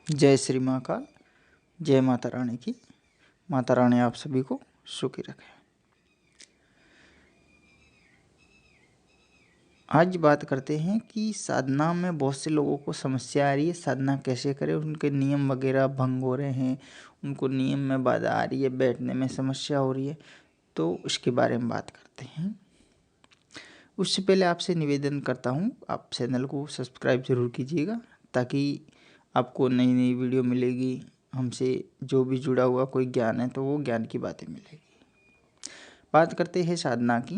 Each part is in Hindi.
जय श्री महाकाल। जय माता रानी की। माता रानी आप सभी को सुखी रखे। आज बात करते हैं कि साधना में बहुत से लोगों को समस्या आ रही है, साधना कैसे करें, उनके नियम वगैरह भंग हो रहे हैं, उनको नियम में बाधा आ रही है, बैठने में समस्या हो रही है, तो उसके बारे में बात करते हैं। उससे पहले आपसे निवेदन करता हूँ, आप चैनल को सब्सक्राइब ज़रूर कीजिएगा ताकि आपको नई नई वीडियो मिलेगी। हमसे जो भी जुड़ा हुआ कोई ज्ञान है तो वो ज्ञान की बातें मिलेगी। बात करते हैं साधना की।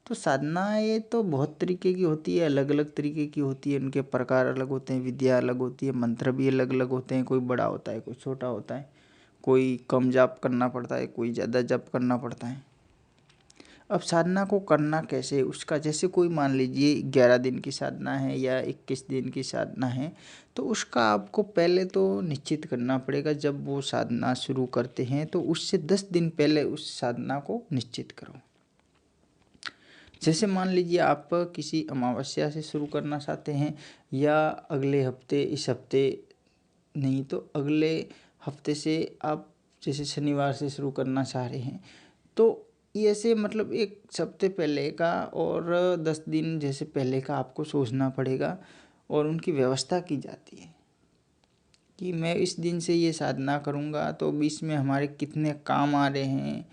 तो साधना ये तो बहुत तरीके की होती है, अलग अलग तरीके की होती है, उनके प्रकार अलग होते हैं, विद्या अलग होती है, मंत्र भी अलग अलग होते हैं। कोई बड़ा होता है, कोई छोटा होता है, कोई कम जाप करना पड़ता है, कोई ज़्यादा जाप करना पड़ता है। अब साधना को करना कैसे, उसका जैसे कोई मान लीजिए 11 दिन की साधना है या 21 दिन की साधना है, तो उसका आपको पहले तो निश्चित करना पड़ेगा। जब वो साधना शुरू करते हैं तो उससे 10 दिन पहले उस साधना को निश्चित करो। जैसे मान लीजिए आप किसी अमावस्या से शुरू करना चाहते हैं या अगले हफ्ते, इस हफ्ते नहीं तो अगले हफ्ते से आप जैसे शनिवार से शुरू करना चाह रहे हैं, तो ऐसे मतलब एक हफ्ते पहले का और 10 दिन जैसे पहले का आपको सोचना पड़ेगा। और उनकी व्यवस्था की जाती है कि मैं इस दिन से ये साधना करूँगा तो बीच में हमारे कितने काम आ रहे हैं,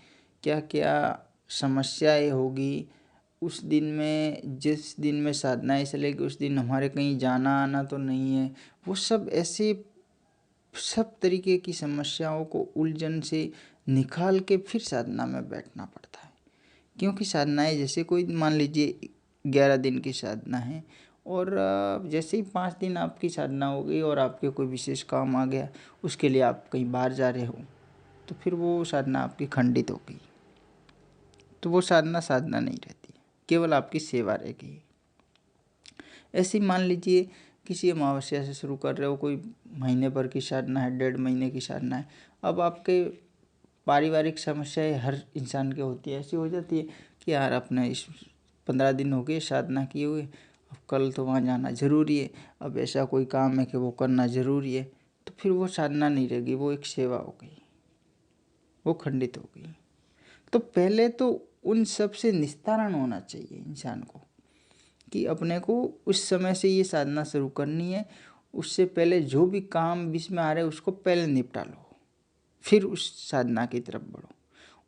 क्या क्या समस्याएं होगी उस दिन में। जिस दिन में साधनाएं चलेगी उस दिन हमारे कहीं जाना आना तो नहीं है। वो सब ऐसे सब तरीके की समस्याओं को उलझन से निकाल के फिर साधना में बैठना पड़ता है। क्योंकि साधनाएं जैसे कोई मान लीजिए 11 दिन की साधना है और जैसे ही 5 दिन आपकी साधना हो गई और आपके कोई विशेष काम आ गया, उसके लिए आप कहीं बाहर जा रहे हो, तो फिर वो साधना आपकी खंडित हो गई। तो वो साधना साधना नहीं रहती, केवल आपकी सेवा रह गई। ऐसे ही मान लीजिए किसी अमावस्या से शुरू कर रहे हो, कोई महीने भर की साधना है, 1.5 महीने की साधना है। अब आपके पारिवारिक समस्याएं हर इंसान के होती है, ऐसी हो जाती है कि यार अपने इस 15 दिन हो गए साधना किए हुए, अब कल तो वहाँ जाना ज़रूरी है, अब ऐसा कोई काम है कि वो करना ज़रूरी है, तो फिर वो साधना नहीं रहेगी, वो एक सेवा हो गई, वो खंडित हो गई। तो पहले तो उन सब से निस्तारण होना चाहिए इंसान को कि अपने को उस समय से ये साधना शुरू करनी है। उससे पहले जो भी काम बीच में आ रहे हैं उसको पहले निपटा लो, फिर उस साधना की तरफ बढ़ो।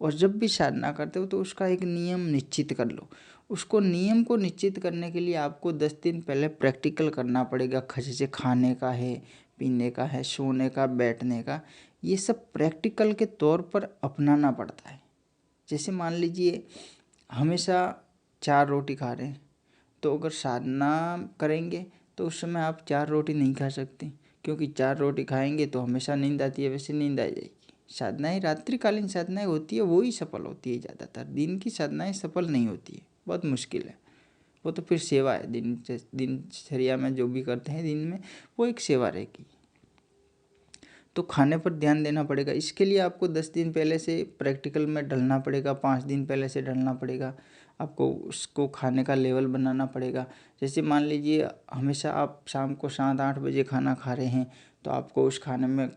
और जब भी साधना करते हो तो उसका एक नियम निश्चित कर लो। उसको नियम को निश्चित करने के लिए आपको 10 दिन पहले प्रैक्टिकल करना पड़ेगा। जैसे खाने का है, पीने का है, सोने का, बैठने का, ये सब प्रैक्टिकल के तौर पर अपनाना पड़ता है। जैसे मान लीजिए हमेशा 4 रोटी खा रहे हैं, तो अगर साधना करेंगे तो उस समय आप 4 रोटी नहीं खा सकते, क्योंकि 4 रोटी खाएंगे तो हमेशा नींद आती है, वैसे नींद आ जाएगी। साधनाएं रात्रिकालीन साधनाएं होती है, वो ही सफल होती है। ज़्यादातर दिन की साधनाएं सफल नहीं होती है, बहुत मुश्किल है। वो तो फिर सेवा है, दिनचर्या में जो भी करते हैं दिन में, वो एक सेवा रहेगी। तो खाने पर ध्यान देना पड़ेगा। इसके लिए आपको 10 दिन पहले से प्रैक्टिकल में ढलना पड़ेगा, 5 दिन पहले से ढलना पड़ेगा। आपको उसको खाने का लेवल बनाना पड़ेगा। जैसे मान लीजिए हमेशा आप शाम को 7-8 बजे खाना खा रहे हैं, तो आपको उस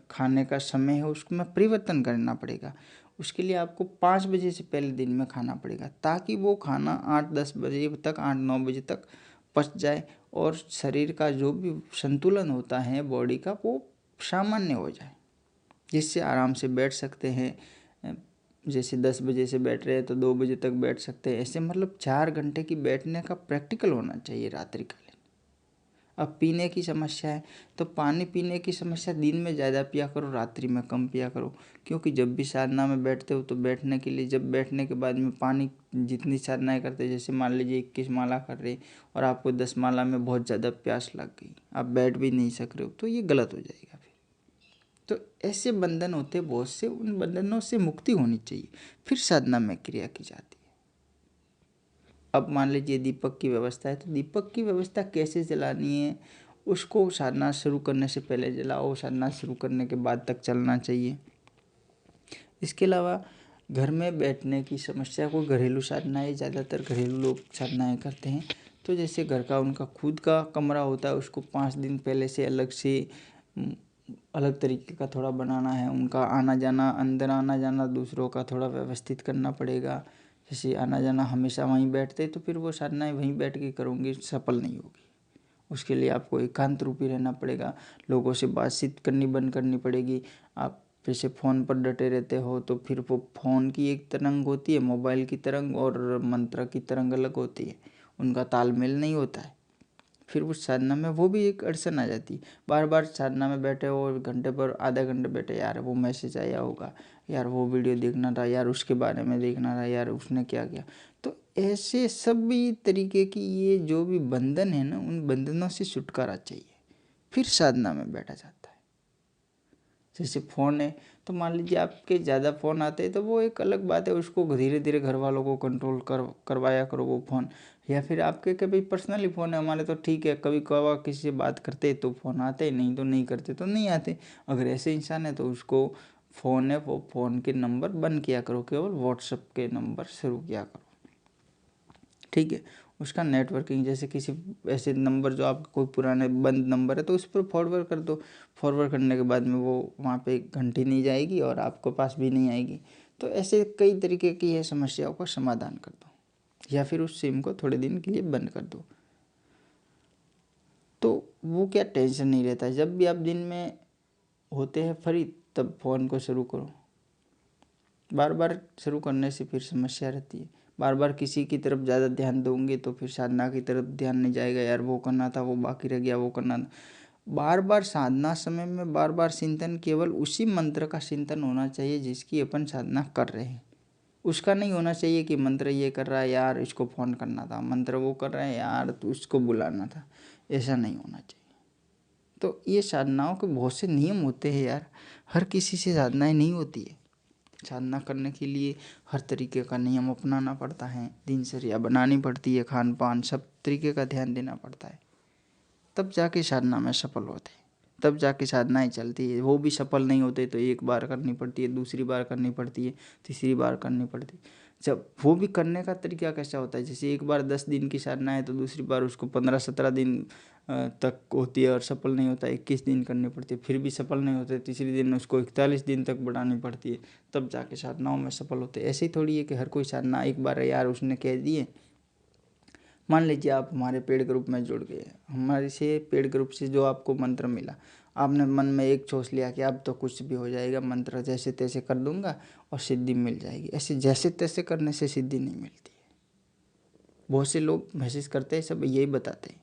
खाने का समय है उसमें परिवर्तन करना पड़ेगा। उसके लिए आपको 5 बजे से पहले दिन में खाना पड़ेगा, ताकि वो खाना 8-10 बजे तक, 8-9 बजे तक पच जाए और शरीर का जो भी संतुलन होता है बॉडी का, वो सामान्य हो जाए, जिससे आराम से बैठ सकते हैं। जैसे 10 बजे से बैठ रहे हैं तो 2 बजे तक बैठ सकते हैं। ऐसे मतलब 4 घंटे की बैठने का प्रैक्टिकल होना चाहिए रात्रिकालीन। अब पीने की समस्या है तो पानी पीने की समस्या दिन में ज़्यादा पिया करो, रात्रि में कम पिया करो। क्योंकि जब भी साधना में बैठते हो तो बैठने के लिए, जब बैठने के बाद में पानी, जितनी साधनाएं करते हैं, जैसे मान लीजिए 21 माला कर रहे और आपको 10 माला में बहुत ज़्यादा प्यास लग गई, आप बैठ भी नहीं सक रहे हो, तो ये गलत हो जाएगा। तो ऐसे बंधन होते बहुत से, उन बंधनों से मुक्ति होनी चाहिए, फिर साधना में क्रिया की जाती है। अब मान लीजिए दीपक की व्यवस्था है, तो दीपक की व्यवस्था कैसे जलानी है, उसको साधना शुरू करने से पहले जलाओ, साधना शुरू करने के बाद तक चलना चाहिए। इसके अलावा घर में बैठने की समस्या को, घरेलू साधनाएं, ज़्यादातर घरेलू लोग साधनाएं करते हैं। तो जैसे घर का उनका खुद का कमरा होता है, उसको 5 दिन पहले से अलग से अलग तरीके का थोड़ा बनाना है, उनका आना जाना, अंदर आना जाना दूसरों का थोड़ा व्यवस्थित करना पड़ेगा। जैसे आना जाना हमेशा वहीं बैठते तो फिर वो साधनाएँ वहीं बैठ के करोगे, सफल नहीं होगी। उसके लिए आपको एकांत रूपी रहना पड़ेगा, लोगों से बातचीत करनी बंद करनी पड़ेगी। आप जैसे फ़ोन पर डटे रहते हो तो फिर वो फ़ोन की एक तरंग होती है, मोबाइल की तरंग और मंत्र की तरंग अलग होती है, उनका तालमेल नहीं होता है। फिर उस साधना में वो भी एक अड़चन आ जाती है। बार बार साधना में बैठे हो, घंटे पर आधा घंटे बैठे, यार वो मैसेज आया होगा, यार वो वीडियो देखना था, यार उसके बारे में देखना था, यार उसने क्या किया। तो ऐसे सभी तरीके की ये जो भी बंधन है ना, उन बंधनों से छुटकारा चाहिए, फिर साधना में बैठा जाता है। जैसे फ़ोन है तो मान लीजिए आपके ज़्यादा फ़ोन आते हैं तो वो एक अलग बात है, उसको धीरे धीरे घर वालों को कंट्रोल करवाया करो वो फ़ोन। या फिर आपके कभी पर्सनली फ़ोन है, हमारे तो ठीक है, कभी कभार किसी से बात करते तो फ़ोन आते, नहीं तो नहीं करते तो नहीं आते। अगर ऐसे इंसान है तो उसको फ़ोन है वो फ़ोन के नंबर बंद किया करो, केवल व्हाट्सएप के नंबर शुरू किया करो, ठीक है। उसका नेटवर्किंग जैसे किसी ऐसे नंबर जो आपके कोई पुराने बंद नंबर है तो उस पर फॉरवर्ड कर दो। फॉरवर्ड करने के बाद में वो वहाँ पे घंटी नहीं जाएगी और आपके पास भी नहीं आएगी। तो ऐसे कई तरीके की है समस्याओं का समाधान कर दो, या फिर उस सिम को थोड़े दिन के लिए बंद कर दो। तो वो क्या टेंशन नहीं रहता है। जब भी आप दिन में होते हैं फ्री तब फ़ोन को शुरू करो। बार बार शुरू करने से फिर समस्या रहती है। बार बार किसी की तरफ ज़्यादा ध्यान दोगे तो फिर साधना की तरफ ध्यान नहीं जाएगा, यार वो करना था, वो बाकी रह गया, वो करना था। बार बार साधना समय में बार बार चिंतन केवल उसी मंत्र का चिंतन होना चाहिए जिसकी अपन साधना कर रहे हैं। उसका नहीं होना चाहिए कि मंत्र ये कर रहा है, यार इसको फ़ोन करना था, मंत्र वो कर रहा है, यार तो उसको बुलाना था। ऐसा नहीं होना चाहिए। तो ये साधनाओं के बहुत से नियम होते हैं यार, हर किसी से साधनाएँ नहीं होती है। साधना करने के लिए हर तरीके का नियम अपनाना पड़ता है, दिनचर्या बनानी पड़ती है, खान पान सब तरीके का ध्यान देना पड़ता है, तब जाके साधना में सफल होते हैं, तब जाके साधनाएँ चलती है। वो भी सफल नहीं होते तो एक बार करनी पड़ती है, दूसरी बार करनी पड़ती है, तीसरी बार करनी पड़ती है। जब वो भी करने का तरीका कैसा होता है, जैसे एक बार 10 दिन की साधना है तो दूसरी बार उसको 15-17 दिन तक होती है और सफल नहीं होता, 21 दिन करनी पड़ती है, फिर भी सफल नहीं होते, तीसरी दिन उसको 41 दिन तक बढ़ानी पड़ती है, तब जाके साधनाओं में सफल होते हैं। ऐसे ही थोड़ी है कि हर कोई साधना एक बार यार उसने कह दिए। मान लीजिए आप हमारे पेड ग्रुप में जुड़ गए, हमारे से पेड ग्रुप से जो आपको मंत्र मिला, आपने मन में एक सोच लिया कि अब तो कुछ भी हो जाएगा, मंत्र जैसे तैसे कर दूंगा और सिद्धि मिल जाएगी। ऐसे जैसे तैसे करने से सिद्धि नहीं मिलती है। बहुत से लोग मैसेज करते हैं, सब यही बताते हैं,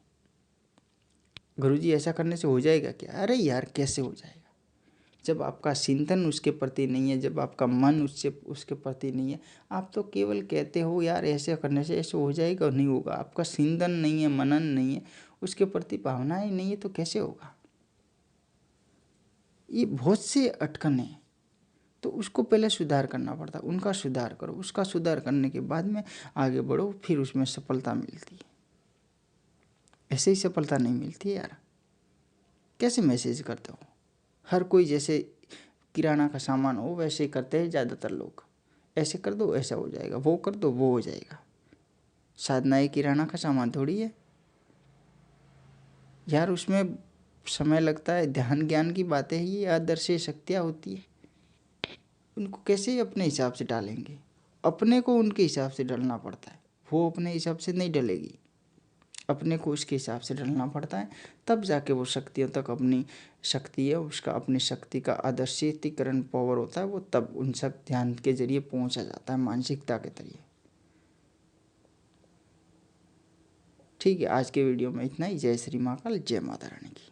गुरुजी ऐसा करने से हो जाएगा क्या? अरे यार कैसे हो जाएगा? जब आपका चिंतन उसके प्रति नहीं है, जब आपका मन उसके प्रति नहीं है, आप तो केवल कहते हो यार ऐसे करने से ऐसे हो जाएगा, और नहीं होगा। आपका चिंतन नहीं है, मनन नहीं है, उसके प्रति भावनाएं नहीं है, तो कैसे होगा? ये बहुत से अटकन है, तो उसको पहले सुधार करना पड़ता है। उनका सुधार करो, उसका सुधार करने के बाद में आगे बढ़ो, फिर उसमें सफलता मिलती है। ऐसे ही सफलता नहीं मिलती है यार। कैसे मैसेज करते हो? हर कोई जैसे किराना का सामान हो वैसे ही करते हैं ज़्यादातर लोग, ऐसे कर दो ऐसा हो जाएगा, वो कर दो वो हो जाएगा। साधना एक किराना का सामान थोड़ी है यार, उसमें समय लगता है, ध्यान ज्ञान की बातें ही, ये आदर्श शक्तियाँ होती है, उनको कैसे अपने हिसाब से डालेंगे? अपने को उनके हिसाब से डलना पड़ता है, वो अपने हिसाब से नहीं डलेगी, अपने को उसके हिसाब से ढलना पड़ता है, तब जाके वो शक्तियों तक अपनी शक्ति है उसका, अपनी शक्ति का आदर्शीकरण पावर होता है, वो तब उन सब ध्यान के जरिए पहुंचा जाता है, मानसिकता के जरिए। ठीक है, आज के वीडियो में इतना ही। जय श्री महाकाल, जय माता रानी की।